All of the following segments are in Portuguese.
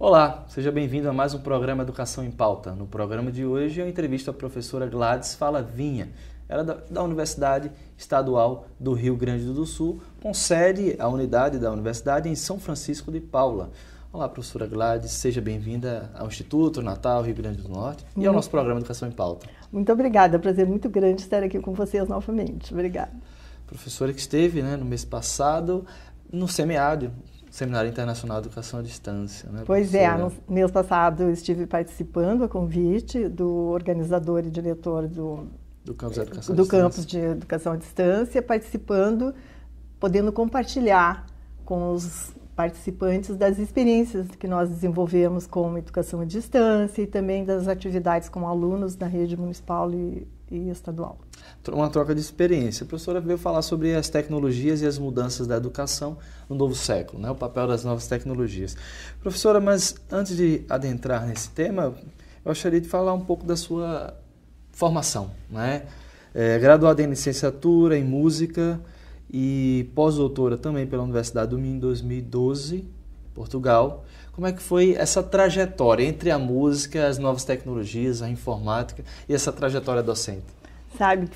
Olá, seja bem-vindo a mais um programa Educação em Pauta. No programa de hoje eu entrevisto a professora Gladys Falavinha, ela é da Universidade Estadual do Rio Grande do Sul, com sede, a unidade da universidade em São Francisco de Paula. Olá, professora Gladys, seja bem-vinda ao Instituto Natal Rio Grande do Norte e ao nosso programa Educação em Pauta. Muito obrigada, é um prazer muito grande estar aqui com vocês novamente. Obrigada. Professora que esteve no mês passado no SEMEAD, Seminário Internacional de Educação à Distância. Pois é, no mês passado eu estive participando a convite do organizador e diretor do Campus de Educação à Distância, participando, podendo compartilhar com os participantes das experiências que nós desenvolvemos com educação à distância e também das atividades com alunos da rede municipal e estadual. Uma troca de experiência. A professora veio falar sobre as tecnologias e as mudanças da educação no novo século, o papel das novas tecnologias. Professora, mas antes de adentrar nesse tema, eu gostaria de falar um pouco da sua formação, graduada em licenciatura em música e pós-doutora também pela Universidade do Minho em 2012, Portugal. Como é que foi essa trajetória entre a música, as novas tecnologias, a informática e essa trajetória docente? Sabe,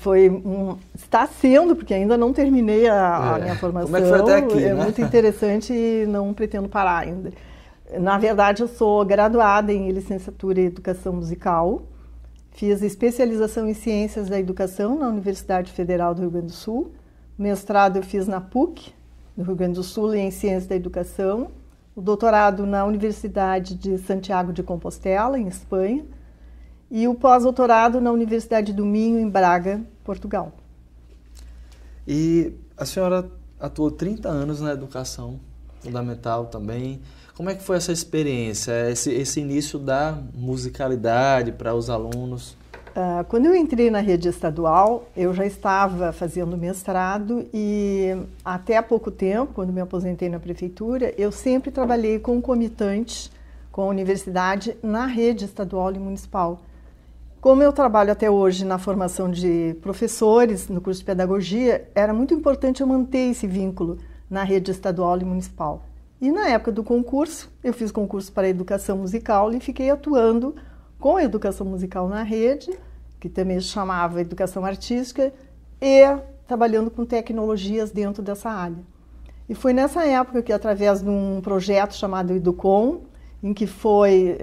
está sendo, porque ainda não terminei a minha formação. Como é que foi até aqui, muito interessante e não pretendo parar ainda. Na verdade, eu sou graduada em licenciatura em Educação Musical, fiz especialização em Ciências da Educação na Universidade Federal do Rio Grande do Sul, mestrado eu fiz na PUC, no Rio Grande do Sul, em Ciências da Educação, o doutorado na Universidade de Santiago de Compostela, em Espanha, e o pós-doutorado na Universidade do Minho, em Braga, Portugal. E a senhora atuou 30 anos na educação fundamental também. Como é que foi essa experiência, esse início da musicalidade para os alunos? Quando eu entrei na rede estadual, eu já estava fazendo mestrado e até há pouco tempo, quando me aposentei na prefeitura, eu sempre trabalhei concomitante com a universidade na rede estadual e municipal. Como eu trabalho até hoje na formação de professores no curso de pedagogia, era muito importante eu manter esse vínculo na rede estadual e municipal. E na época do concurso, eu fiz concurso para a educação musical e fiquei atuando com a educação musical na rede, que também se chamava educação artística, e trabalhando com tecnologias dentro dessa área. E foi nessa época que, através de um projeto chamado Educom, em que foi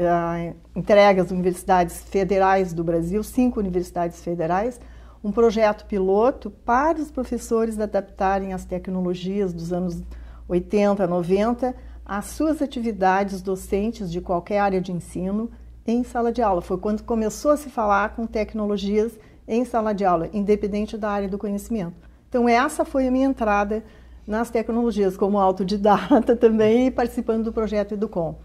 entregue às universidades federais do Brasil, 5 universidades federais, um projeto piloto para os professores adaptarem as tecnologias dos anos 80, 90 às suas atividades docentes de qualquer área de ensino em sala de aula. Foi quando começou a se falar com tecnologias em sala de aula, independente da área do conhecimento. Então essa foi a minha entrada nas tecnologias, como autodidata também, e participando do projeto Educom.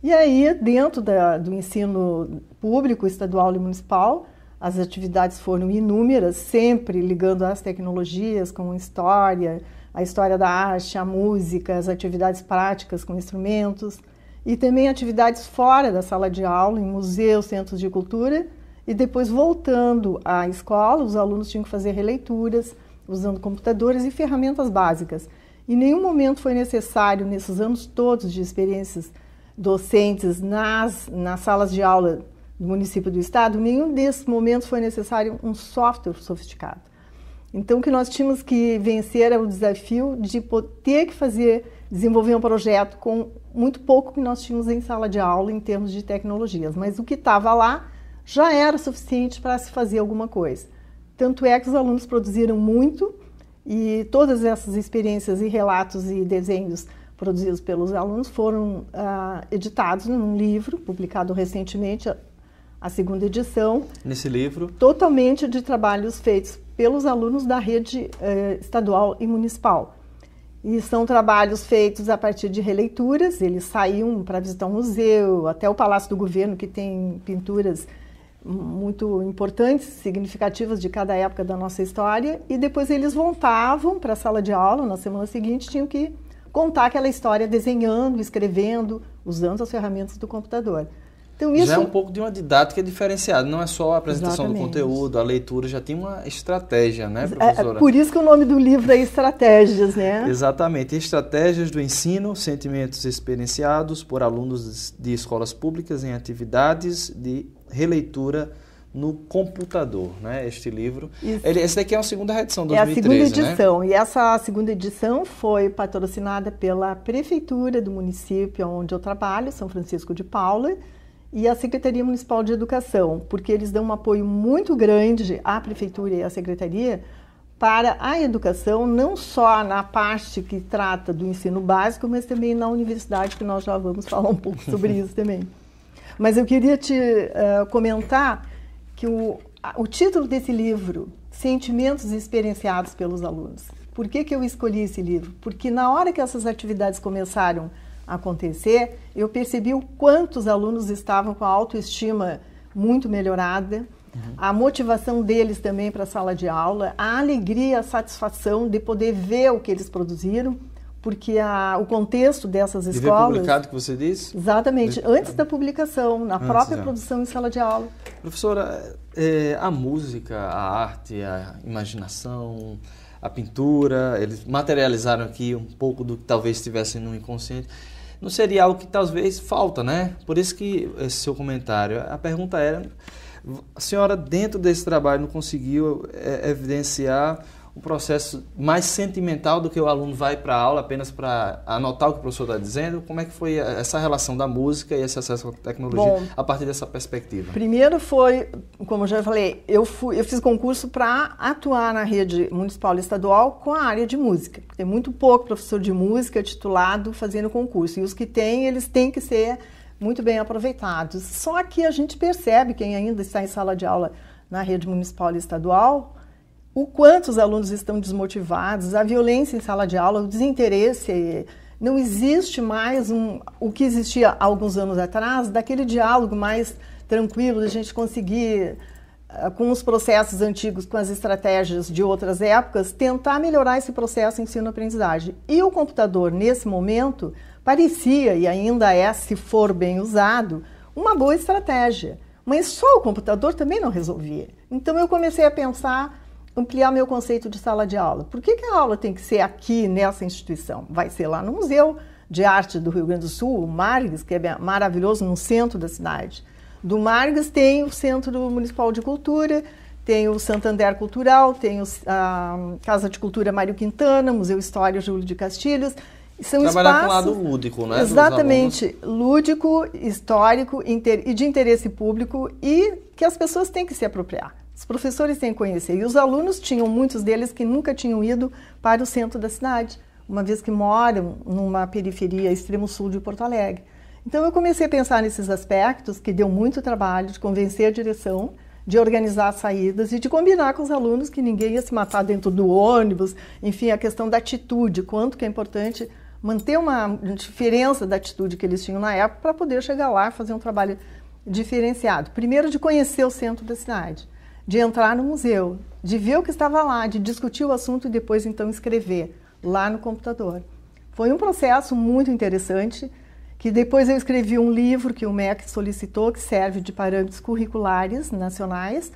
E aí, dentro do ensino público, estadual e municipal, as atividades foram inúmeras, sempre ligando às tecnologias, como história, a história da arte, a música, as atividades práticas com instrumentos, e também atividades fora da sala de aula, em museus, centros de cultura, e depois voltando à escola, os alunos tinham que fazer releituras, usando computadores e ferramentas básicas. Em nenhum momento foi necessário, nesses anos todos de experiências docentes nas salas de aula do município do estado, nenhum desses momentos foi necessário um software sofisticado. Então, o que nós tínhamos que vencer era o desafio de ter que desenvolver um projeto com muito pouco que nós tínhamos em sala de aula em termos de tecnologias, mas o que estava lá já era suficiente para se fazer alguma coisa. Tanto é que os alunos produziram muito e todas essas experiências e relatos e desenhos produzidos pelos alunos foram editados num livro, publicado recentemente, a segunda edição. Nesse livro? Totalmente de trabalhos feitos pelos alunos da rede estadual e municipal. E são trabalhos feitos a partir de releituras, eles saíam para visitar um museu, até o Palácio do Governo, que tem pinturas muito importantes, significativas de cada época da nossa história, e depois eles voltavam para a sala de aula, na semana seguinte tinham que contar aquela história desenhando, escrevendo, usando as ferramentas do computador. Então, isso já é um pouco de uma didática diferenciada, não é só a apresentação Exatamente. do conteúdo, a leitura, já tem uma estratégia, né, professora? Por isso que o nome do livro é Estratégias, né? Exatamente, estratégias do ensino, sentimentos experienciados por alunos de escolas públicas em atividades de releitura no computador, né? Este livro. Esse daqui é uma segunda edição, 2013, é a segunda edição, né? E essa segunda edição foi patrocinada pela Prefeitura do município onde eu trabalho, São Francisco de Paula, e a Secretaria Municipal de Educação, porque eles dão um apoio muito grande à Prefeitura e à Secretaria para a educação, não só na parte que trata do ensino básico, mas também na universidade, que nós já vamos falar um pouco sobre isso também. Mas eu queria te comentar que o título desse livro, Sentimentos Experienciados pelos Alunos. Por que eu escolhi esse livro? Porque na hora que essas atividades começaram a acontecer, eu percebi o quanto os alunos estavam com a autoestima muito melhorada, a motivação deles também para a sala de aula, a alegria, a satisfação de poder ver o que eles produziram, porque o contexto dessas escolas... De ver publicado, que você disse? Exatamente, antes da publicação, na própria produção em sala de aula. Professora, a música, a arte, a imaginação, a pintura, eles materializaram aqui um pouco do que talvez estivesse no inconsciente. Não seria algo que talvez falta, né? Por isso que esse seu comentário. A pergunta era, a senhora dentro desse trabalho não conseguiu evidenciar um processo mais sentimental do que o aluno vai para a aula apenas para anotar o que o professor está dizendo? Como é que foi essa relação da música e esse acesso à tecnologia a partir dessa perspectiva? Primeiro foi, como eu já falei, eu fiz concurso para atuar na rede municipal e estadual com a área de música. Tem muito pouco professor de música titulado fazendo concurso. E os que têm, eles têm que ser muito bem aproveitados. Só que a gente percebe, quem ainda está em sala de aula na rede municipal e estadual, o quanto os alunos estão desmotivados, a violência em sala de aula, o desinteresse. Não existe mais o que existia há alguns anos atrás, daquele diálogo mais tranquilo, de a gente conseguir, com os processos antigos, com as estratégias de outras épocas, tentar melhorar esse processo ensino-aprendizagem. E o computador, nesse momento, parecia, e ainda é, se for bem usado, uma boa estratégia. Mas só o computador também não resolvia. Então eu comecei a pensar, ampliar meu conceito de sala de aula. Por que a aula tem que ser aqui nessa instituição? Vai ser lá no Museu de Arte do Rio Grande do Sul, o Margs, que é maravilhoso, no centro da cidade. Do Margs tem o Centro Municipal de Cultura, tem o Santander Cultural, tem a Casa de Cultura Mário Quintana, Museu História Júlio de Castilhos. São trabalhar espaços, com o lado lúdico, né? Exatamente, lúdico, histórico e de interesse público, e que as pessoas têm que se apropriar. Os professores têm que conhecer. E os alunos tinham, muitos deles, que nunca tinham ido para o centro da cidade, uma vez que moram numa periferia extremo sul de Porto Alegre. Então eu comecei a pensar nesses aspectos, que deu muito trabalho de convencer a direção, de organizar as saídas e de combinar com os alunos que ninguém ia se matar dentro do ônibus. Enfim, a questão da atitude, quanto que é importante manter uma diferença da atitude que eles tinham na época para poder chegar lá e fazer um trabalho diferenciado. Primeiro, de conhecer o centro da cidade, de entrar no museu, de ver o que estava lá, de discutir o assunto e depois, então, escrever lá no computador. Foi um processo muito interessante, que depois eu escrevi um livro que o MEC solicitou, que serve de parâmetros curriculares nacionais,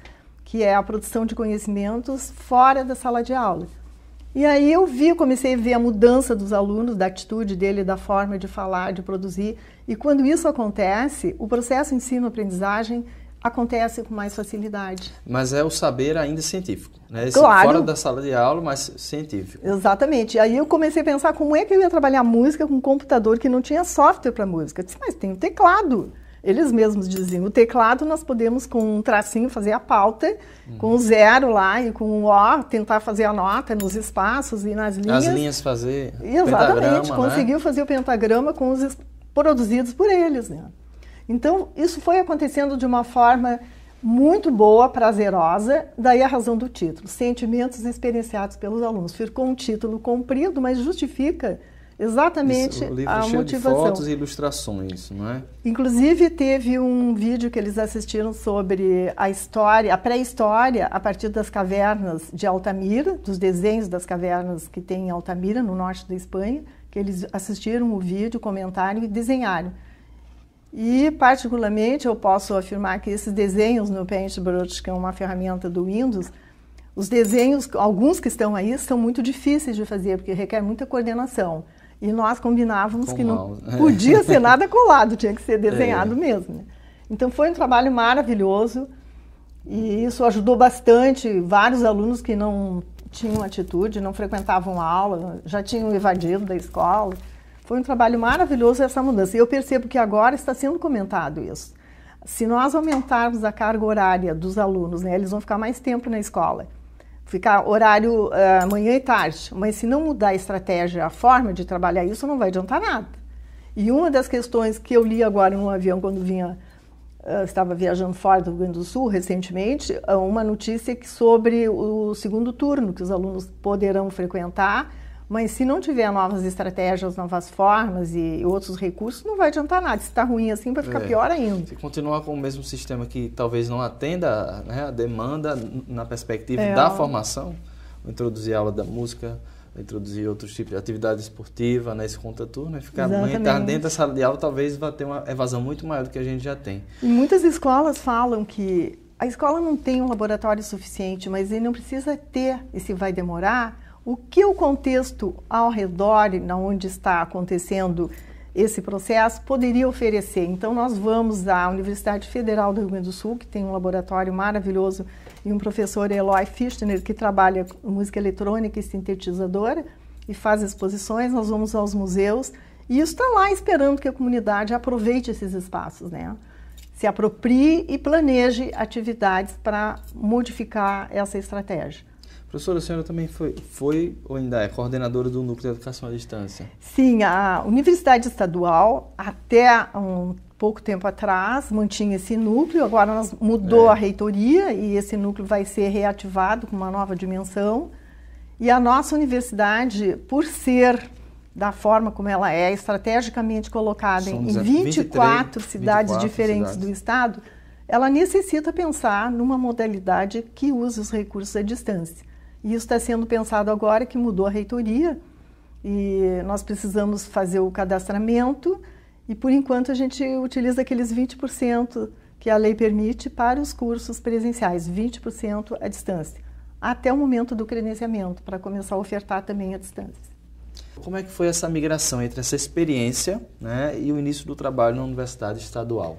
que é a produção de conhecimentos fora da sala de aula. E aí comecei a ver a mudança dos alunos, da atitude dele, da forma de falar, de produzir. E quando isso acontece, o processo ensino-aprendizagem acontece com mais facilidade. Mas é o saber ainda científico, né? Claro. Fora da sala de aula, mas científico. Exatamente. Aí eu comecei a pensar como é que eu ia trabalhar música com um computador que não tinha software para música. Eu disse, mas tem o teclado. Eles mesmos diziam, o teclado nós podemos com um tracinho fazer a pauta, com o zero lá e com o O, tentar fazer a nota nos espaços e nas linhas. As linhas fazer Exatamente, conseguiu, né? fazer o pentagrama com os produzidos por eles, né? Então, isso foi acontecendo de uma forma muito boa, prazerosa, daí a razão do título, Sentimentos Experienciados pelos Alunos. Ficou um título comprido, mas justifica exatamente o livro a cheio motivação. de fotos e ilustrações, não é? Inclusive, teve um vídeo que eles assistiram sobre a história, a pré-história, a partir das cavernas de Altamira, dos desenhos das cavernas que tem em Altamira, no norte da Espanha, que eles assistiram o vídeo, comentaram e desenharam. E, particularmente, eu posso afirmar que esses desenhos no Paintbrush, que é uma ferramenta do Windows, os desenhos, alguns que estão aí, são muito difíceis de fazer, porque requer muita coordenação. E nós combinávamos que não podia ser nada colado, tinha que ser desenhado mesmo. Né? Então, foi um trabalho maravilhoso e isso ajudou bastante vários alunos que não tinham atitude, não frequentavam aula, já tinham evadido da escola. Foi um trabalho maravilhoso essa mudança. E eu percebo que agora está sendo comentado isso. Se nós aumentarmos a carga horária dos alunos, né, eles vão ficar mais tempo na escola. Ficar horário manhã e tarde. Mas se não mudar a estratégia, a forma de trabalhar isso, não vai adiantar nada. E uma das questões que eu li agora em um avião quando estava viajando fora do Rio Grande do Sul recentemente, uma notícia sobre o segundo turno, que os alunos poderão frequentar, mas se não tiver novas estratégias, novas formas e outros recursos, não vai adiantar nada. Se está ruim assim, vai ficar pior ainda. Se continuar com o mesmo sistema que talvez não atenda, né, a demanda na perspectiva da formação, introduzir aula da música, introduzir outros tipos de atividade esportiva nesse contraturno, ficar dentro da sala de aula, talvez vá ter uma evasão muito maior do que a gente já tem. E muitas escolas falam que a escola não tem um laboratório suficiente, mas ele não precisa ter, e se vai demorar, o que o contexto ao redor, onde está acontecendo esse processo, poderia oferecer. Então, nós vamos à Universidade Federal do Rio Grande do Sul, que tem um laboratório maravilhoso, e um professor, Eloy Fichtner, que trabalha com música eletrônica e sintetizadora, e faz exposições. Nós vamos aos museus, e isso está lá esperando que a comunidade aproveite esses espaços, né? Se aproprie e planeje atividades para modificar essa estratégia. Professora, a senhora também foi ou ainda é coordenadora do Núcleo de Educação à Distância? Sim, a Universidade Estadual, até um pouco tempo atrás, mantinha esse núcleo, agora nós mudou a reitoria e esse núcleo vai ser reativado com uma nova dimensão. E a nossa universidade, por ser da forma como ela é, estrategicamente colocada em 24 cidades diferentes do estado, ela necessita pensar numa modalidade que use os recursos à distância. E isso está sendo pensado agora que mudou a reitoria e nós precisamos fazer o cadastramento e, por enquanto, a gente utiliza aqueles 20% que a lei permite para os cursos presenciais, 20% à distância, até o momento do credenciamento, para começar a ofertar também à distância. Como é que foi essa migração entre essa experiência, né, e o início do trabalho na Universidade Estadual?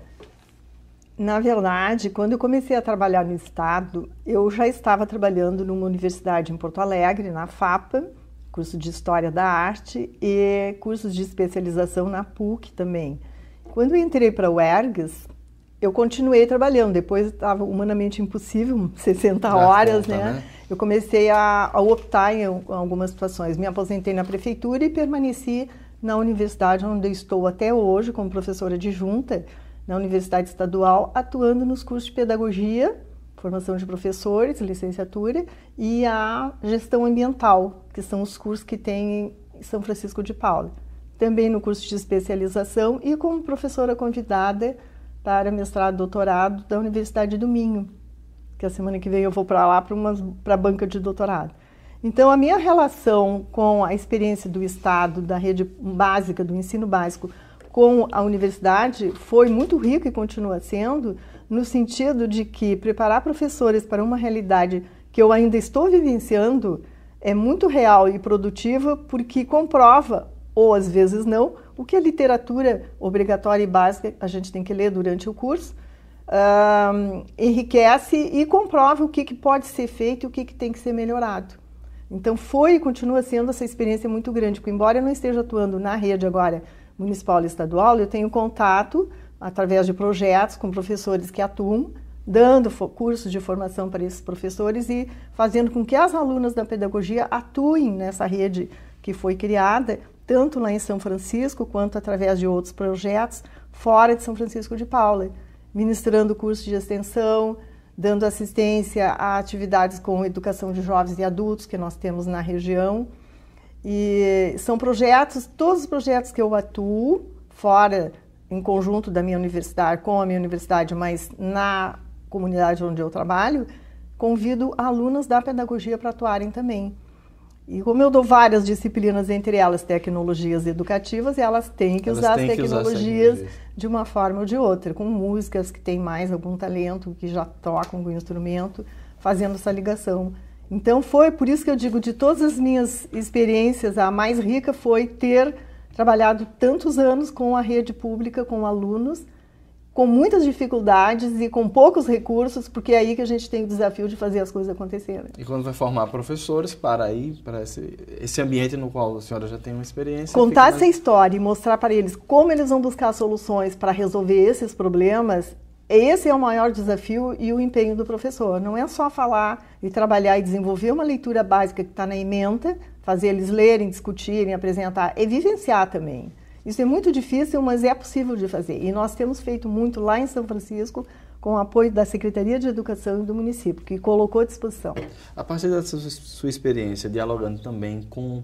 Na verdade, quando eu comecei a trabalhar no Estado, eu já estava trabalhando numa universidade em Porto Alegre, na FAPA, curso de História da Arte e cursos de especialização na PUC também. Quando eu entrei para o UERGS, eu continuei trabalhando, depois estava humanamente impossível, 60 horas, né? Eu comecei a optar em algumas situações. Me aposentei na prefeitura e permaneci na universidade onde eu estou até hoje como professora adjunta, na Universidade Estadual, atuando nos cursos de pedagogia, formação de professores, licenciatura, e a gestão ambiental, que são os cursos que tem em São Francisco de Paula. Também no curso de especialização e como professora convidada para mestrado e doutorado da Universidade do Minho, que a semana que vem eu vou para lá para a banca de doutorado. Então, a minha relação com a experiência do Estado, da rede básica, do ensino básico, com a universidade foi muito rica e continua sendo, no sentido de que preparar professores para uma realidade que eu ainda estou vivenciando é muito real e produtiva, porque comprova, ou às vezes não, o que a literatura obrigatória e básica a gente tem que ler durante o curso, enriquece e comprova o que pode ser feito e o que tem que ser melhorado. Então foi e continua sendo essa experiência muito grande, porque embora eu não esteja atuando na rede agora municipal e estadual, eu tenho contato através de projetos com professores que atuam, dando cursos de formação para esses professores e fazendo com que as alunas da pedagogia atuem nessa rede que foi criada, tanto lá em São Francisco, quanto através de outros projetos fora de São Francisco de Paula, ministrando cursos de extensão, dando assistência a atividades com educação de jovens e adultos que nós temos na região. E são projetos, todos os projetos que eu atuo, fora, em conjunto da minha universidade, com a minha universidade, mas na comunidade onde eu trabalho, convido alunos da pedagogia para atuarem também. E como eu dou várias disciplinas, entre elas tecnologias educativas, elas têm que usar as tecnologias de uma forma ou de outra, com músicas que têm mais algum talento, que já tocam com o instrumento, fazendo essa ligação. Então foi por isso que eu digo, de todas as minhas experiências, a mais rica foi ter trabalhado tantos anos com a rede pública, com alunos, com muitas dificuldades e com poucos recursos, porque é aí que a gente tem o desafio de fazer as coisas acontecerem. E quando vai formar professores, para esse ambiente no qual a senhora já tem uma experiência... Contar essa história e mostrar para eles como eles vão buscar soluções para resolver esses problemas, esse é o maior desafio e o empenho do professor. Não é só falar e trabalhar e desenvolver uma leitura básica que está na ementa, fazer eles lerem, discutirem, apresentar, e vivenciar também. Isso é muito difícil, mas é possível de fazer. E nós temos feito muito lá em São Francisco, com o apoio da Secretaria de Educação e do município, que colocou à disposição. A partir dessa sua experiência, dialogando também com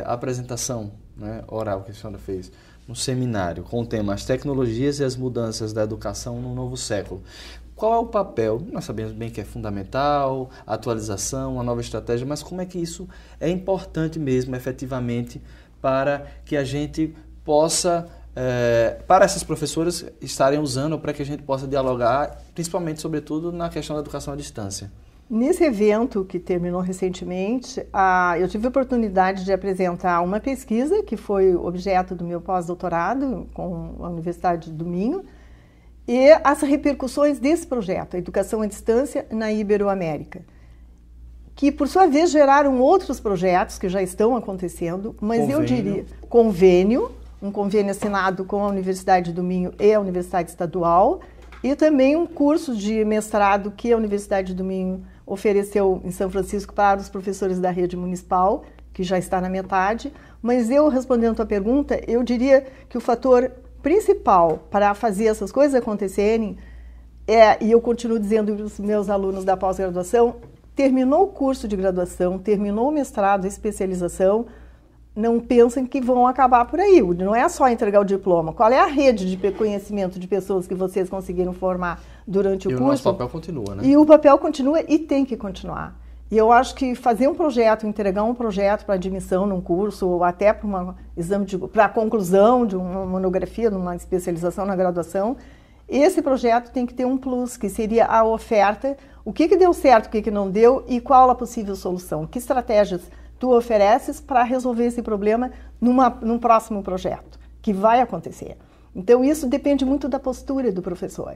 a apresentação, né, oral que a senhora fez no seminário, com o tema As Tecnologias e as Mudanças da Educação no Novo Século, qual é o papel? Nós sabemos bem que é fundamental, a atualização, a nova estratégia, mas como é que isso é importante mesmo, efetivamente, para que a gente possa, para essas professoras estarem usando, ou para que a gente possa dialogar, principalmente, sobretudo, na questão da educação à distância? Nesse evento que terminou recentemente, eu tive a oportunidade de apresentar uma pesquisa que foi objeto do meu pós-doutorado com a Universidade do Minho e as repercussões desse projeto, a educação à distância na Iberoamérica, que por sua vez geraram outros projetos que já estão acontecendo, mas eu diria um convênio assinado com a Universidade do Minho e a Universidade Estadual, e também um curso de mestrado que a Universidade do Minho ofereceu em São Francisco para os professores da rede municipal, que já está na metade. Mas eu, respondendo a tua pergunta, eu diria que o fator principal para fazer essas coisas acontecerem e eu continuo dizendo para os meus alunos da pós-graduação, terminou o curso de graduação, terminou o mestrado, especialização, não pensem que vão acabar por aí. Não é só entregar o diploma. Qual é a rede de conhecimento de pessoas que vocês conseguiram formar durante o curso? E o nosso papel continua, né? E o papel continua e tem que continuar. E eu acho que fazer um projeto, entregar um projeto para admissão num curso, ou até para para a conclusão de uma monografia, de uma especialização na graduação, esse projeto tem que ter um plus, que seria a oferta, o que deu certo, o que não deu e qual a possível solução. Que estratégias tu ofereces para resolver esse problema num próximo projeto, que vai acontecer. Então, isso depende muito da postura do professor.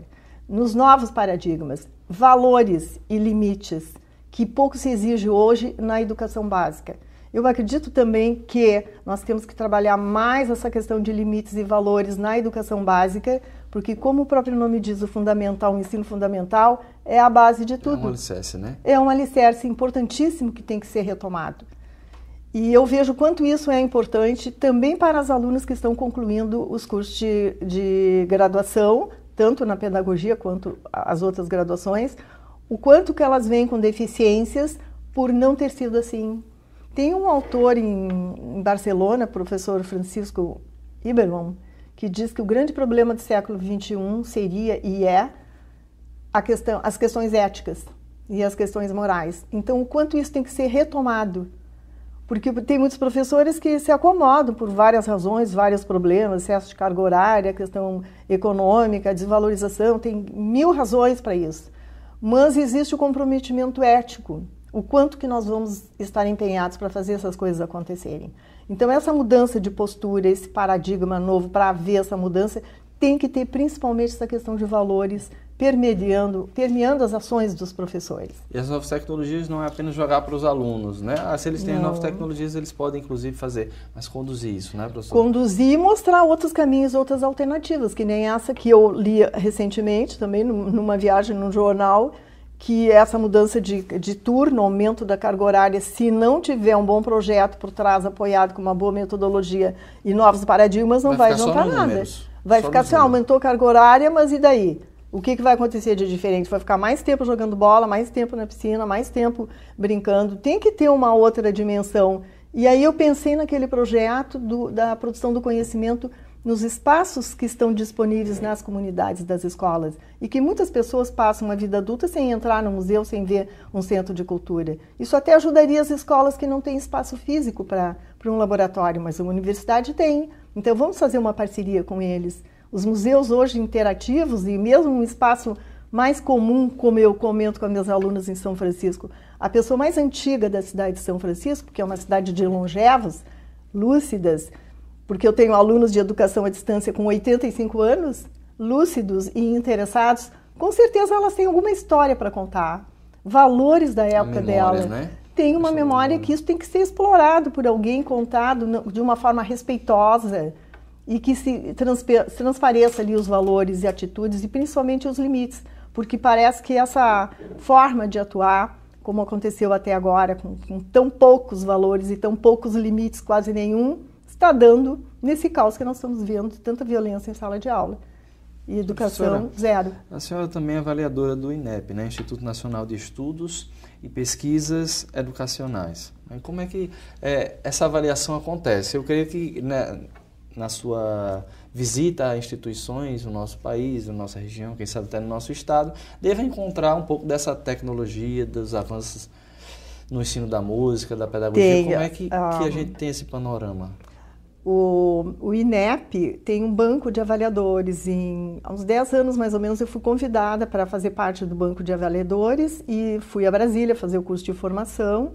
Nos novos paradigmas, valores e limites, que pouco se exige hoje na educação básica. Eu acredito também que nós temos que trabalhar mais essa questão de limites e valores na educação básica, porque, como o próprio nome diz, o ensino fundamental é a base de tudo. É um alicerce, né? É um alicerce importantíssimo que tem que ser retomado. E eu vejo quanto isso é importante também para as alunas que estão concluindo os cursos de graduação, tanto na pedagogia quanto as outras graduações, o quanto que elas vêm com deficiências por não ter sido assim. Tem um autor em Barcelona, professor Francisco Iberman, que diz que o grande problema do século XXI seria e é as questões éticas e as questões morais. Então, o quanto isso tem que ser retomado. Porque tem muitos professores que se acomodam por várias razões, vários problemas, excesso de carga horária, questão econômica, desvalorização, tem 1000 razões para isso. Mas existe o comprometimento ético, o quanto que nós vamos estar empenhados para fazer essas coisas acontecerem. Então, essa mudança de postura, esse paradigma novo para haver essa mudança, tem que ter principalmente essa questão de valores permeando as ações dos professores. E as novas tecnologias não é apenas jogar para os alunos, né? Se eles têm novas tecnologias, eles podem, inclusive, fazer, mas conduzir isso, né, professor? Conduzir e mostrar outros caminhos, outras alternativas, que nem essa que eu li recentemente, também numa viagem num jornal, que essa mudança de turno, aumento da carga horária, se não tiver um bom projeto por trás, apoiado com uma boa metodologia e novos paradigmas, não vai adiantar nada. Vai ficar assim, aumentou a carga horária, mas e daí? O que vai acontecer de diferente? Vai ficar mais tempo jogando bola, mais tempo na piscina, mais tempo brincando. Tem que ter uma outra dimensão. E aí eu pensei naquele projeto da produção do conhecimento nos espaços que estão disponíveis nas comunidades das escolas e que muitas pessoas passam uma vida adulta sem entrar no museu, sem ver um centro de cultura. Isso até ajudaria as escolas que não têm espaço físico para um laboratório, mas a universidade tem. Então vamos fazer uma parceria com eles. Os museus hoje interativos e mesmo um espaço mais comum, como eu comento com as minhas alunas em São Francisco, a pessoa mais antiga da cidade de São Francisco, que é uma cidade de longevos, lúcidas, porque eu tenho alunos de educação à distância com 85 anos, lúcidos e interessados, com certeza elas têm alguma história para contar, valores da época dela. Né? Tem uma memória que isso tem que ser explorado por alguém, contado de uma forma respeitosa e que se transpareça ali os valores e atitudes e principalmente os limites, porque parece que essa forma de atuar, como aconteceu até agora, com tão poucos valores e tão poucos limites, quase nenhum, está dando nesse caos que nós estamos vendo, tanta violência em sala de aula. E educação, zero. A senhora também é avaliadora do INEP, né? Instituto Nacional de Estudos e Pesquisas Educacionais. Como é que essa avaliação acontece? Eu creio que na sua visita a instituições no nosso país, na nossa região, quem sabe até no nosso estado, deve encontrar um pouco dessa tecnologia, dos avanços no ensino da música, da pedagogia. Como é que a gente tem esse panorama? O INEP tem um banco de avaliadores. Há uns 10 anos, mais ou menos, eu fui convidada para fazer parte do banco de avaliadores e fui a Brasília fazer o curso de formação.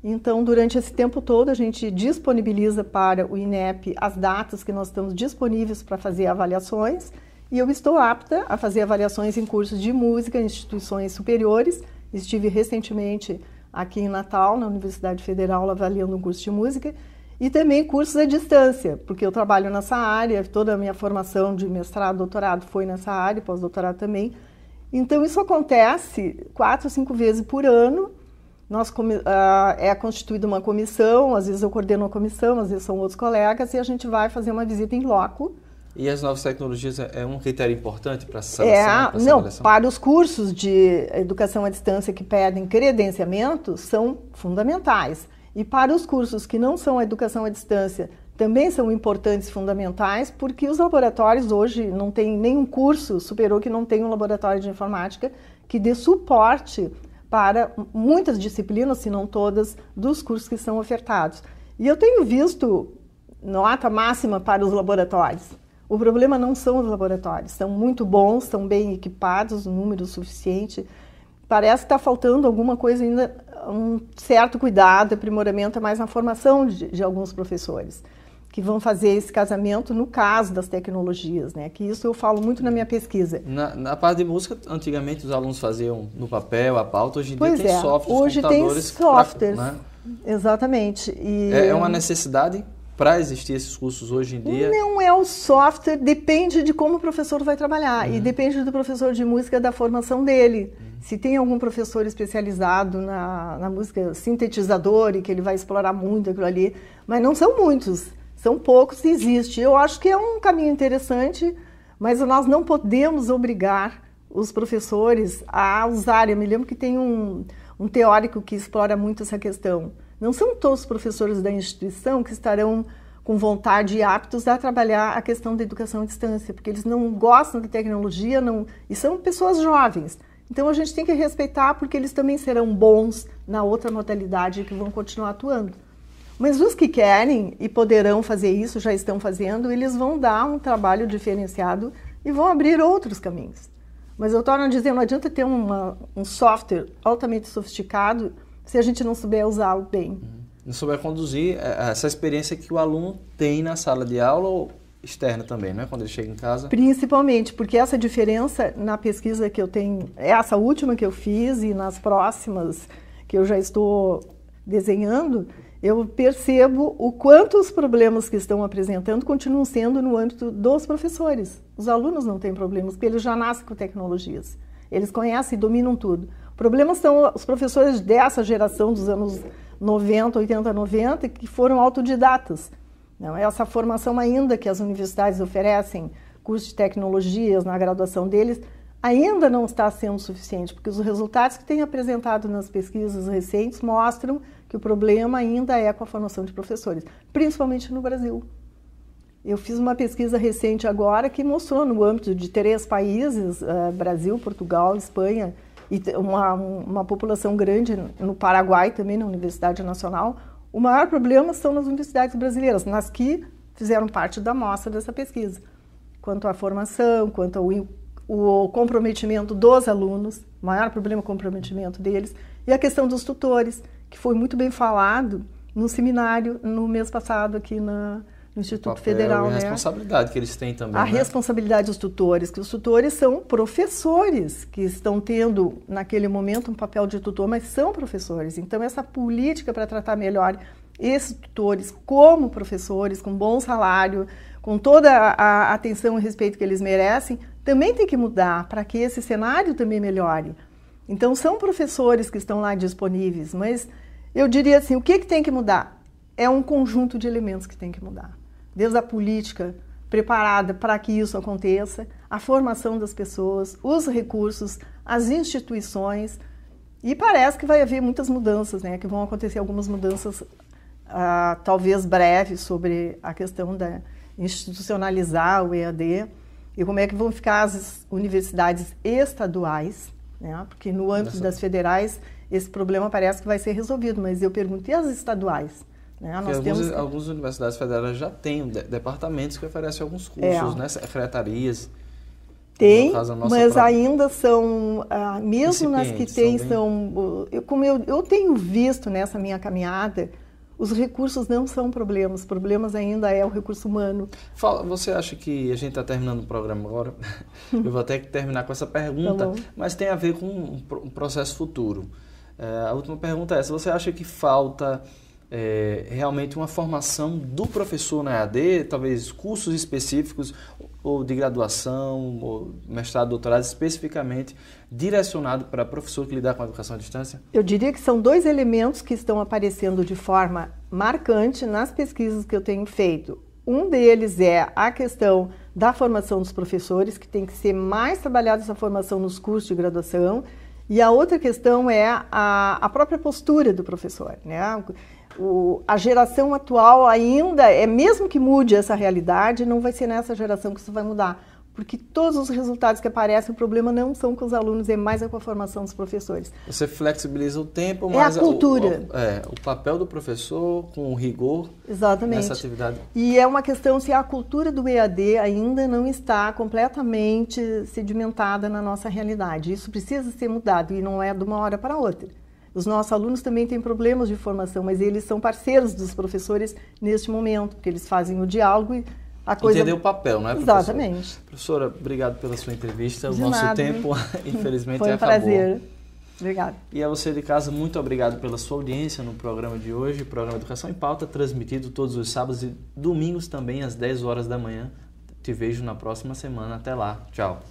Então, durante esse tempo todo, a gente disponibiliza para o INEP as datas que nós estamos disponíveis para fazer avaliações e eu estou apta a fazer avaliações em cursos de música, em instituições superiores. Estive recentemente aqui em Natal, na Universidade Federal, avaliando um curso de música. E também cursos à distância, porque eu trabalho nessa área, toda a minha formação de mestrado, doutorado foi nessa área, pós-doutorado também. Então, isso acontece 4 ou 5 vezes por ano. É constituída uma comissão, às vezes eu coordeno a comissão, às vezes são outros colegas, e a gente vai fazer uma visita em loco. E as novas tecnologias é um critério importante para essa seleção? Não, para os cursos de educação à distância que pedem credenciamento, são fundamentais. E para os cursos que não são a educação à distância, também são importantes e fundamentais, porque os laboratórios hoje não tem nenhum curso superior que não tenha um laboratório de informática que dê suporte para muitas disciplinas, se não todas, dos cursos que são ofertados. E eu tenho visto nota máxima para os laboratórios. O problema não são os laboratórios, são muito bons, são bem equipados, um número suficiente. Parece que está faltando alguma coisa ainda, um certo cuidado, aprimoramento, mais na formação de alguns professores, que vão fazer esse casamento no caso das tecnologias, né? Que isso eu falo muito na minha pesquisa. Na parte de música, antigamente os alunos faziam no papel, a pauta, hoje em dia tem softwares, hoje computadores. Tem softwares, né? Exatamente. E é uma necessidade para existir esses cursos hoje em dia? Não é o software, depende de como o professor vai trabalhar e depende do professor de música, da formação dele. Se tem algum professor especializado na música sintetizador e que ele vai explorar muito aquilo ali, mas não são muitos, são poucos e existe. Eu acho que é um caminho interessante, mas nós não podemos obrigar os professores a usar. Eu me lembro que tem um teórico que explora muito essa questão. Não são todos os professores da instituição que estarão com vontade e aptos a trabalhar a questão da educação à distância, porque eles não gostam da tecnologia e são pessoas jovens. Então a gente tem que respeitar porque eles também serão bons na outra modalidade que vão continuar atuando. Mas os que querem e poderão fazer isso, já estão fazendo, eles vão dar um trabalho diferenciado e vão abrir outros caminhos. Mas eu torno a dizer, não adianta ter um software altamente sofisticado se a gente não souber usá-lo bem. Não souber conduzir essa experiência que o aluno tem na sala de aula ou externa também, né? Quando ele chega em casa. Principalmente, porque essa diferença na pesquisa que eu tenho, essa última que eu fiz e nas próximas que eu já estou desenhando, eu percebo o quanto os problemas que estão apresentando continuam sendo no âmbito dos professores. Os alunos não têm problemas, porque eles já nascem com tecnologias. Eles conhecem e dominam tudo. Problemas são os professores dessa geração dos anos 90, 80, 90, que foram autodidatas. Não, essa formação ainda que as universidades oferecem, cursos de tecnologias na graduação deles, ainda não está sendo suficiente, porque os resultados que têm apresentado nas pesquisas recentes mostram que o problema ainda é com a formação de professores, principalmente no Brasil. Eu fiz uma pesquisa recente agora que mostrou no âmbito de 3 países, Brasil, Portugal, Espanha, e uma população grande no Paraguai também, na Universidade Nacional, o maior problema são nas universidades brasileiras, nas que fizeram parte da amostra dessa pesquisa. Quanto à formação, quanto ao comprometimento dos alunos, o maior problema é o comprometimento deles, e a questão dos tutores, que foi muito bem falado no seminário no mês passado aqui no Instituto Federal. E a responsabilidade que eles têm também. A responsabilidade dos tutores, que os tutores são professores que estão tendo naquele momento um papel de tutor, mas são professores. Então essa política para tratar melhor esses tutores como professores, com bom salário, com toda a atenção e respeito que eles merecem, também tem que mudar para que esse cenário também melhore. Então são professores que estão lá disponíveis, mas eu diria assim, o que tem que mudar? É um conjunto de elementos que tem que mudar. Desde a política preparada para que isso aconteça, a formação das pessoas, os recursos, as instituições, e parece que vai haver muitas mudanças, né? Que vão acontecer algumas mudanças, talvez breves, sobre a questão da institucionalizar o EAD e como é que vão ficar as universidades estaduais, né? Porque no âmbito das federais esse problema parece que vai ser resolvido, mas eu pergunto, e as estaduais? Algumas universidades federais já têm departamentos que oferecem alguns cursos, né? Secretarias. Tem, mas ainda são, mesmo nas que tem, como eu tenho visto nessa minha caminhada, os recursos não são problemas, os problemas ainda é o recurso humano. Você acha que a gente está terminando o programa agora? Eu vou ter que terminar com essa pergunta, mas tem a ver com um processo futuro. A última pergunta é essa, você acha que falta realmente uma formação do professor na EAD, talvez cursos específicos ou de graduação, ou mestrado, doutorado, especificamente direcionado para professor que lidar com a educação à distância? Eu diria que são 2 elementos que estão aparecendo de forma marcante nas pesquisas que eu tenho feito. Um deles é a questão da formação dos professores, que tem que ser mais trabalhada essa formação nos cursos de graduação, e a outra questão é a própria postura do professor, né? A geração atual ainda, mesmo que mude essa realidade, não vai ser nessa geração que isso vai mudar, porque todos os resultados que aparecem, o problema não são com os alunos, é mais com a formação dos professores. Você flexibiliza o tempo, mas a cultura. O papel do professor com o rigor. Exatamente. Nessa atividade. E é uma questão se a cultura do EAD ainda não está completamente sedimentada na nossa realidade. Isso precisa ser mudado e não é de uma hora para outra. Os nossos alunos também têm problemas de formação, mas eles são parceiros dos professores neste momento, porque eles fazem o diálogo e a coisa... Entender o papel, não é, professora? Exatamente. Professora, obrigado pela sua entrevista. De o nosso nada. tempo, infelizmente, Foi um acabou. prazer. Obrigada. E a você de casa, muito obrigado pela sua audiência no programa de hoje, o programa Educação em Pauta, transmitido todos os sábados e domingos também, às 10 horas da manhã. Te vejo na próxima semana. Até lá. Tchau.